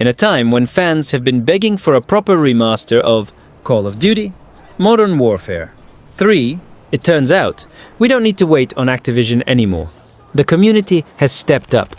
In a time when fans have been begging for a proper remaster of Call of Duty, Modern Warfare 3, it turns out we don't need to wait on Activision anymore. The community has stepped up,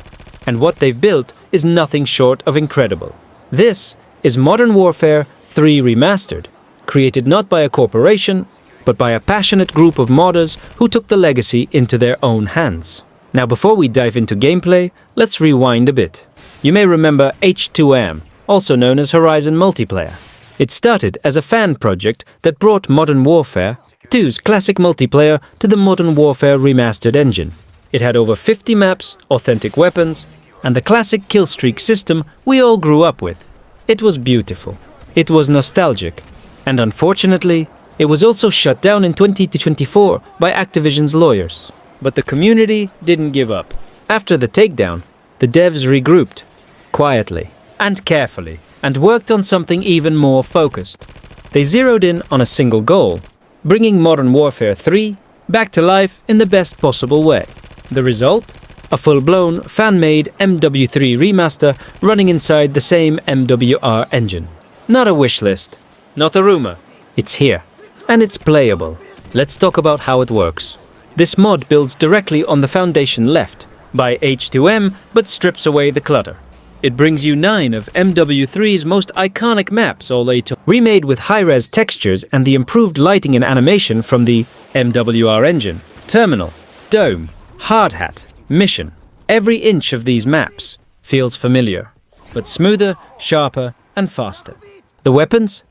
and what they've built is nothing short of incredible. This is Modern Warfare 3 Remastered, created not by a corporation, but by a passionate group of modders who took the legacy into their own hands. Now, before we dive into gameplay, let's rewind a bit. You may remember H2M, also known as Horizon Multiplayer. It started as a fan project that brought Modern Warfare 2's classic multiplayer to the Modern Warfare Remastered engine. It had over 50 maps, authentic weapons, and the classic killstreak system we all grew up with. It was beautiful. It was nostalgic. And unfortunately, it was also shut down in 2024 by Activision's lawyers. But the community didn't give up. After the takedown, the devs regrouped, quietly and carefully, and worked on something even more focused. They zeroed in on a single goal, bringing Modern Warfare 3 back to life in the best possible way. The result? A full-blown, fan-made MW3 remaster running inside the same MWR engine. Not a wish list, not a rumor. It's here, and it's playable. Let's talk about how it works. This mod builds directly on the foundation left by H2M, but strips away the clutter. It brings you 9 of MW3's most iconic maps, all remade with high-res textures and the improved lighting and animation from the MWR engine. Terminal, Dome, Hard Hat, Mission. Every inch of these maps feels familiar, but smoother, sharper, and faster. The weapons?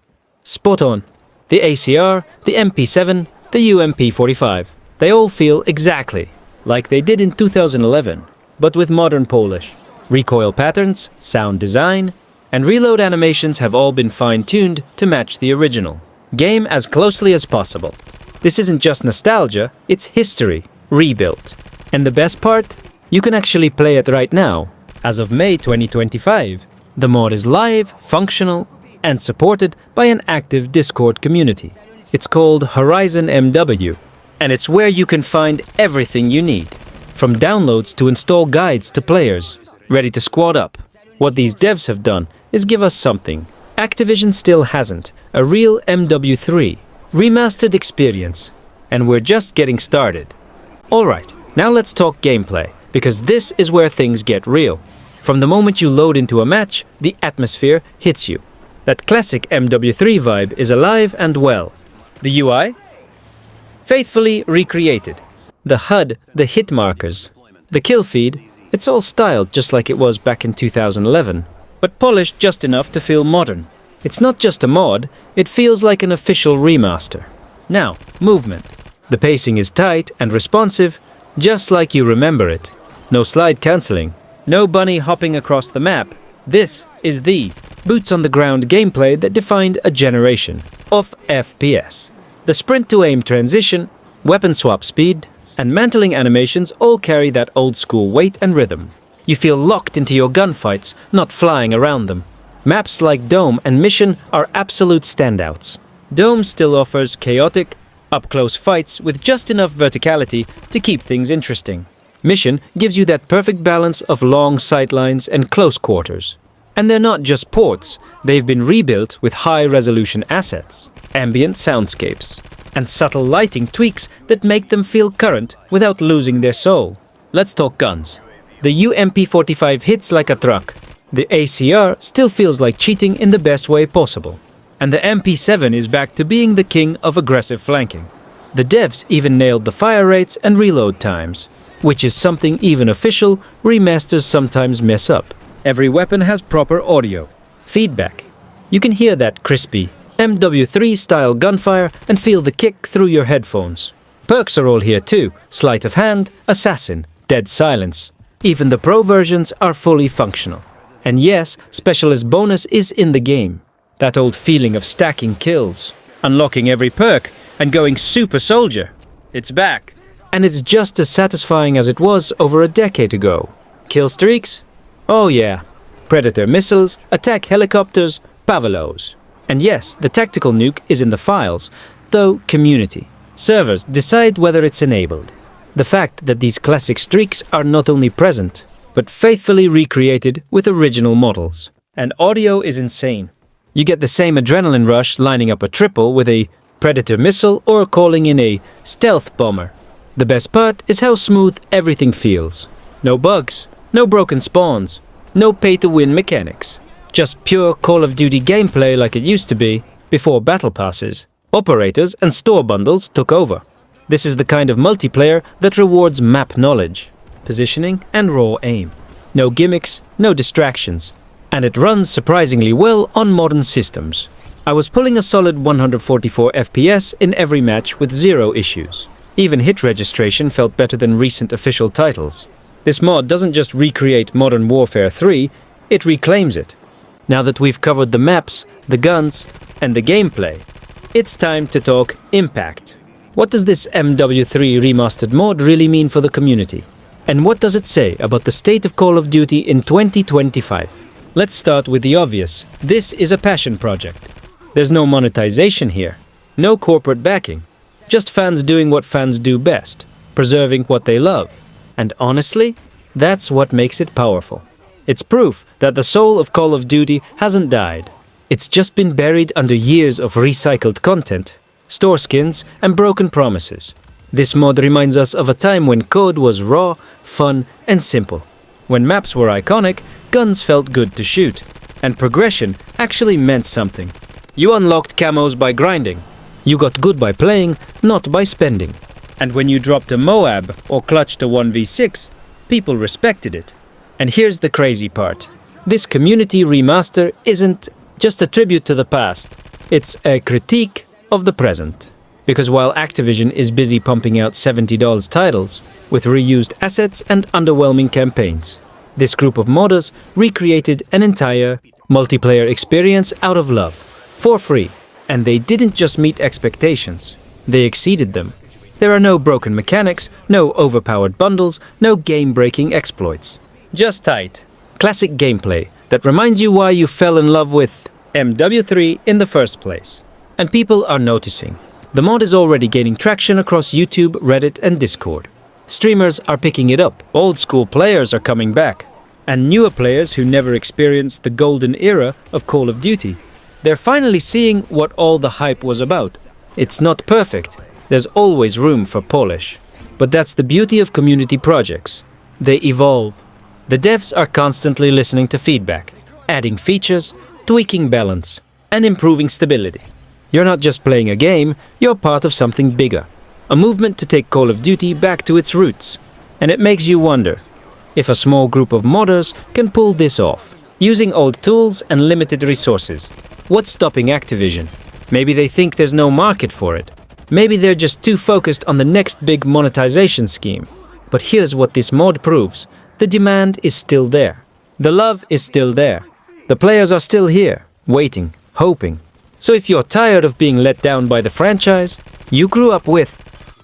Spot on. The ACR, the MP7, the UMP45. They all feel exactly like they did in 2011, but with modern polish. Recoil patterns, sound design, and reload animations have all been fine-tuned to match the original. Game as closely as possible. This isn't just nostalgia, it's history, rebuilt. And the best part? You can actually play it right now. As of May 2025, the mod is live, functional, and supported by an active Discord community. It's called Horizon MW, and it's where you can find everything you need, from downloads to install guides to players ready to squad up. What these devs have done is give us something Activision still hasn't, a real MW3 remastered experience, and we're just getting started. Alright, now let's talk gameplay, because this is where things get real. From the moment you load into a match, the atmosphere hits you. That classic MW3 vibe is alive and well. The UI? Faithfully recreated. The HUD, the hit markers, the kill feed, it's all styled just like it was back in 2011, but polished just enough to feel modern. It's not just a mod, it feels like an official remaster. Now, movement. The pacing is tight and responsive, just like you remember it. No slide cancelling, no bunny hopping across the map. This is the boots-on-the-ground gameplay that defined a generation of FPS. The sprint-to-aim transition, weapon swap speed, and mantling animations all carry that old-school weight and rhythm. You feel locked into your gunfights, not flying around them. Maps like Dome and Mission are absolute standouts. Dome still offers chaotic, up-close fights with just enough verticality to keep things interesting. Mission gives you that perfect balance of long sightlines and close quarters. And they're not just ports, they've been rebuilt with high-resolution assets, ambient soundscapes, and subtle lighting tweaks that make them feel current without losing their soul. Let's talk guns. The UMP45 hits like a truck. The ACR still feels like cheating in the best way possible. And the MP7 is back to being the king of aggressive flanking. The devs even nailed the fire rates and reload times, which is something even official remasters sometimes mess up. Every weapon has proper audio. Feedback. You can hear that crispy MW3 style gunfire and feel the kick through your headphones. Perks are all here too. Sleight of hand, assassin, dead silence. Even the pro versions are fully functional. And yes, specialist bonus is in the game. That old feeling of stacking kills, unlocking every perk, and going super soldier. It's back. And it's just as satisfying as it was over a decade ago. Kill streaks? Oh yeah. Predator missiles, attack helicopters, Pavalos. And yes, the tactical nuke is in the files, though community. Servers decide whether it's enabled. The fact that these classic streaks are not only present, but faithfully recreated with original models. and audio is insane. You get the same adrenaline rush lining up a triple with a Predator missile or calling in a stealth bomber. The best part is how smooth everything feels. No bugs, no broken spawns, no pay-to-win mechanics. Just pure Call of Duty gameplay like it used to be before battle passes, operators and store bundles took over. This is the kind of multiplayer that rewards map knowledge, positioning and raw aim. No gimmicks, no distractions. And it runs surprisingly well on modern systems. I was pulling a solid 144 FPS in every match with zero issues. Even hit registration felt better than recent official titles. This mod doesn't just recreate Modern Warfare 3, it reclaims it. Now that we've covered the maps, the guns, and the gameplay, it's time to talk impact. What does this MW3 Remastered mod really mean for the community? And what does it say about the state of Call of Duty in 2025? Let's start with the obvious. This is a passion project. There's no monetization here, no corporate backing, just fans doing what fans do best, preserving what they love. And honestly, that's what makes it powerful. It's proof that the soul of Call of Duty hasn't died. It's just been buried under years of recycled content, store skins, and broken promises. This mod reminds us of a time when code was raw, fun, and simple. When maps were iconic, guns felt good to shoot, and progression actually meant something. You unlocked camos by grinding. You got good by playing, not by spending. And when you dropped a Moab or clutched a 1v6, people respected it. And here's the crazy part. This community remaster isn't just a tribute to the past. It's a critique of the present. Because while Activision is busy pumping out $70 titles with reused assets and underwhelming campaigns, this group of modders recreated an entire multiplayer experience out of love, for free. And they didn't just meet expectations, they exceeded them. There are no broken mechanics, no overpowered bundles, no game-breaking exploits. Just tight, classic gameplay that reminds you why you fell in love with MW3 in the first place. And people are noticing. The mod is already gaining traction across YouTube, Reddit, and Discord. Streamers are picking it up, old-school players are coming back, and newer players who never experienced the golden era of Call of Duty. They're finally seeing what all the hype was about. It's not perfect. There's always room for polish. But that's the beauty of community projects. They evolve. The devs are constantly listening to feedback, adding features, tweaking balance, and improving stability. You're not just playing a game, you're part of something bigger. A movement to take Call of Duty back to its roots. And it makes you wonder if a small group of modders can pull this off, using old tools and limited resources. What's stopping Activision? Maybe they think there's no market for it. Maybe they're just too focused on the next big monetization scheme. But here's what this mod proves. The demand is still there. The love is still there. The players are still here, waiting, hoping. So if you're tired of being let down by the franchise you grew up with,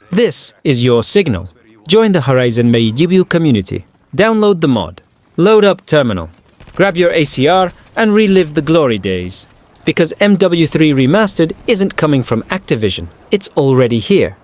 this is your signal. Join the Horizon May debut community. Download the mod. Load up Terminal. Grab your ACR and relive the glory days. Because MW3 Remastered isn't coming from Activision. It's already here.